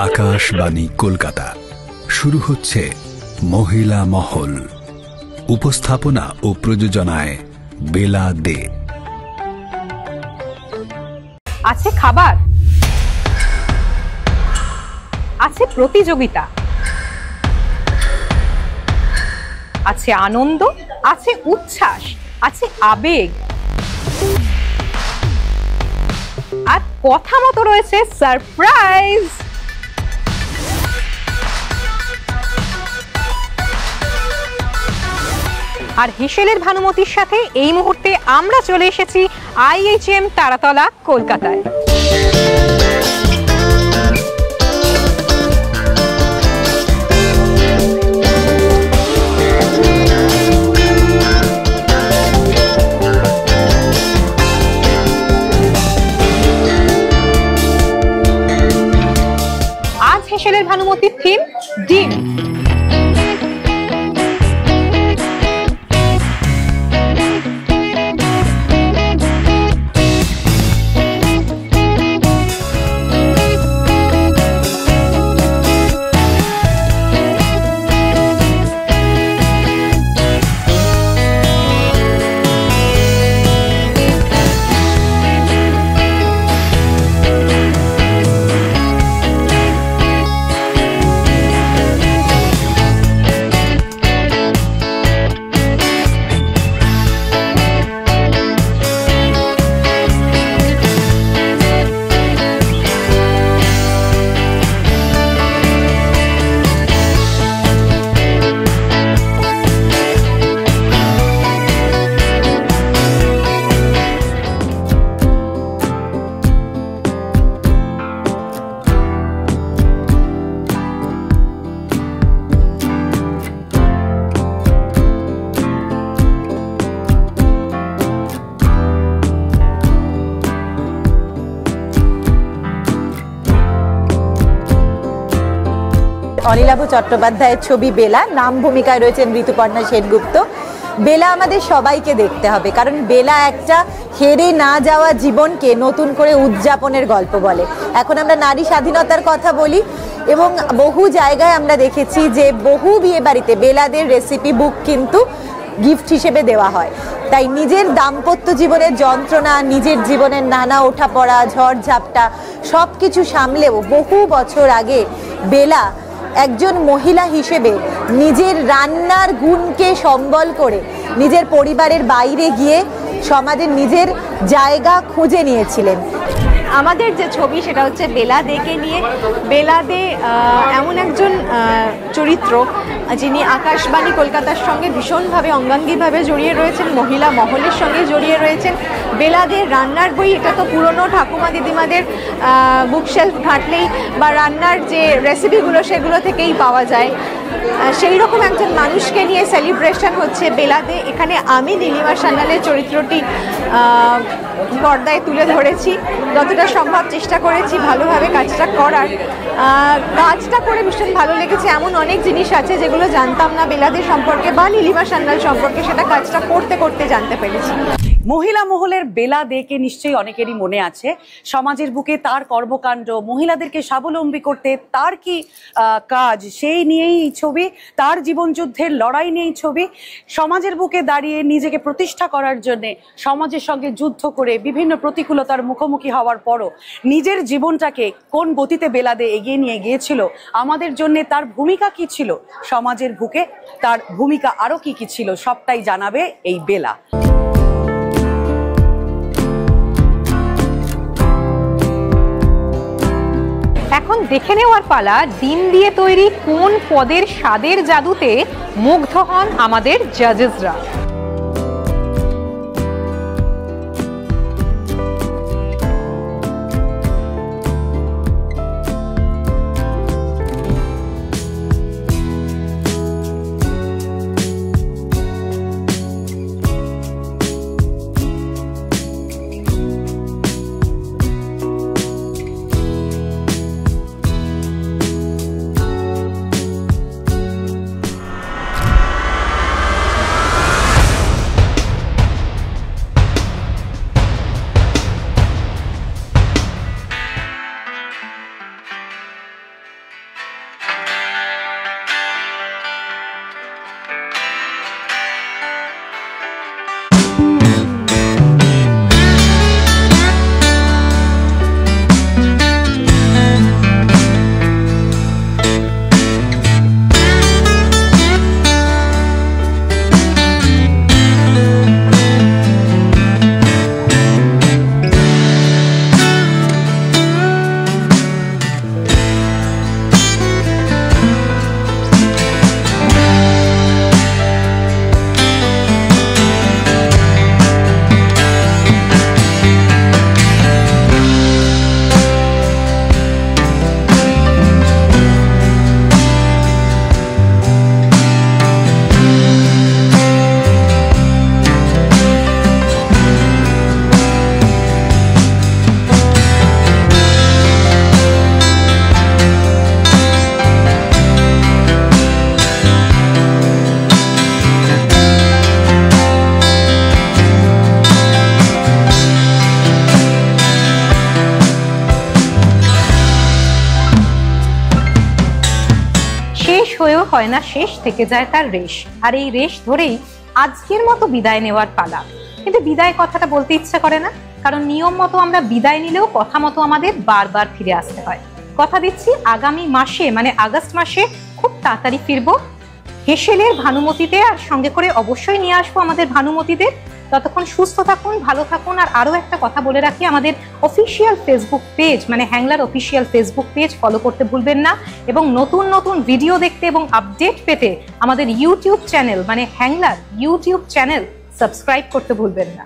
আকাশবাণী কলকাতা শুরু হচ্ছে মহিলা মহল। উপস্থাপনা ও প্রযোজনায় বেলা দে। আছে খাবার, আছে প্রতিযোগিতা, আছে আনন্দ, আছে উচ্ছ্বাস, আছে আবেগ, আর কথা মতো রয়েছে সারপ্রাইজ। আর হেসেলের ভানুমতির সাথে এই মুহূর্তে আমরা চলে এসেছি IHM তারাতলা কলকাতায়। আজ হেসেলের ভানুমতির থিম ডিম। অনিলাভ চট্টোপাধ্যায়ের ছবি বেলা, নাম ভূমিকায় রয়েছেন ঋতুপর্ণা সেনগুপ্ত। বেলা আমাদের সবাইকে দেখতে হবে, কারণ বেলা একটা হেরে না যাওয়া জীবনকে নতুন করে উদযাপনের গল্প বলে। এখন আমরা নারী স্বাধীনতার কথা বলি এবং বহু জায়গায় আমরা দেখেছি যে বহু বিয়ে বাড়িতে বেলাদের রেসিপি বুক কিন্তু গিফট হিসেবে দেওয়া হয়। তাই নিজের দাম্পত্য জীবনের যন্ত্রণা, নিজের জীবনের নানা ওঠাপড়া, ঝড়ঝাপটা সব কিছু সামলেও বহু বছর আগে বেলা একজন মহিলা হিসেবে নিজের রান্নার গুণকে সম্বল করে নিজের পরিবারের বাইরে গিয়ে সমাজের নিজের জায়গা খুঁজে নিয়েছিলেন। আমাদের যে ছবি সেটা হচ্ছে বেলা দেকে নিয়ে। বেলা দে এমন একজন চরিত্র যিনি আকাশবাণী কলকাতার সঙ্গে ভীষণভাবে অঙ্গাঙ্গিভাবে জড়িয়ে রয়েছেন, মহিলা মহলের সঙ্গে জড়িয়ে রয়েছেন। বেলা দে রান্নার বই, এটা তো পুরনো ঠাকুমা দিদিমাদের বুকশেলফ ঘাঁটলেই বা রান্নার যে রেসিপিগুলো সেগুলো থেকেই পাওয়া যায়। সেই রকম একজন মানুষকে নিয়ে সেলিব্রেশন হচ্ছে বেলা দে। এখানে আমি নীলিমা সান্যালের চরিত্রটি পর্দায় তুলে ধরেছি, যতটা সম্ভব চেষ্টা করেছি ভালোভাবে কাজটা করার। কাজটা করে ভীষণ ভালো লেগেছে। এমন অনেক জিনিস আছে যেগুলো জানতাম না বেলা দে সম্পর্কে বা নীলিমা সান্যাল সম্পর্কে, সেটা কাজটা করতে করতে জানতে পেরেছি। মহিলা মহলের বেলা দেকে নিশ্চয়ই অনেকেরই মনে আছে। সমাজের বুকে তার কর্মকাণ্ড, মহিলাদেরকে স্বাবলম্বী করতে তার কি কাজ, সেই নিয়েই ছবি। তার জীবনযুদ্ধের লড়াই নিয়েই ছবি। সমাজের বুকে দাঁড়িয়ে নিজেকে প্রতিষ্ঠা করার জন্যে সমাজের সঙ্গে যুদ্ধ করে বিভিন্ন প্রতিকূলতার মুখোমুখি হওয়ার পরও নিজের জীবনটাকে কোন গতিতে বেলা দে এগিয়ে নিয়ে গিয়েছিল, আমাদের জন্যে তার ভূমিকা কি ছিল, সমাজের বুকে তার ভূমিকা আরও কি কি ছিল, সবটাই জানাবে এই বেলা। এখন দেখে নেওয়ার পালা, ডিম দিয়ে তৈরি কোন পদের স্বাদের জাদুতে মুগ্ধ হন আমাদের জাজেসরা। হয়েও হয় না শেষ, থেকে যায় তার রেশ। আর এই রেশ ধরেই আজকের মতো বিদায় নেওয়ার পালা। কিন্তু বিদায় কথাটা বলতে ইচ্ছা করে না, কারণ নিয়ম মতো আমরা বিদায় নিলেও কথা মতো আমাদের বারবার ফিরে আসতে হয়। কথা দিচ্ছি আগামী মাসে মানে আগস্ট মাসে খুব তাড়াতাড়ি ফিরবো হেসেলের ভানুমতিতে, আর সঙ্গে করে অবশ্যই নিয়ে আসবো আমাদের ভানুমতিদের। ততক্ষণ সুস্থ থাকুন, ভালো থাকুন। আর আরও একটা কথা বলে রাখি, আমাদের অফিসিয়াল ফেসবুক পেজ মানে হ্যাংলার অফিসিয়াল ফেসবুক পেজ ফলো করতে ভুলবেন না, এবং নতুন নতুন ভিডিও দেখতে এবং আপডেট পেতে আমাদের ইউটিউব চ্যানেল মানে হ্যাংলার ইউটিউব চ্যানেল সাবস্ক্রাইব করতে ভুলবেন না।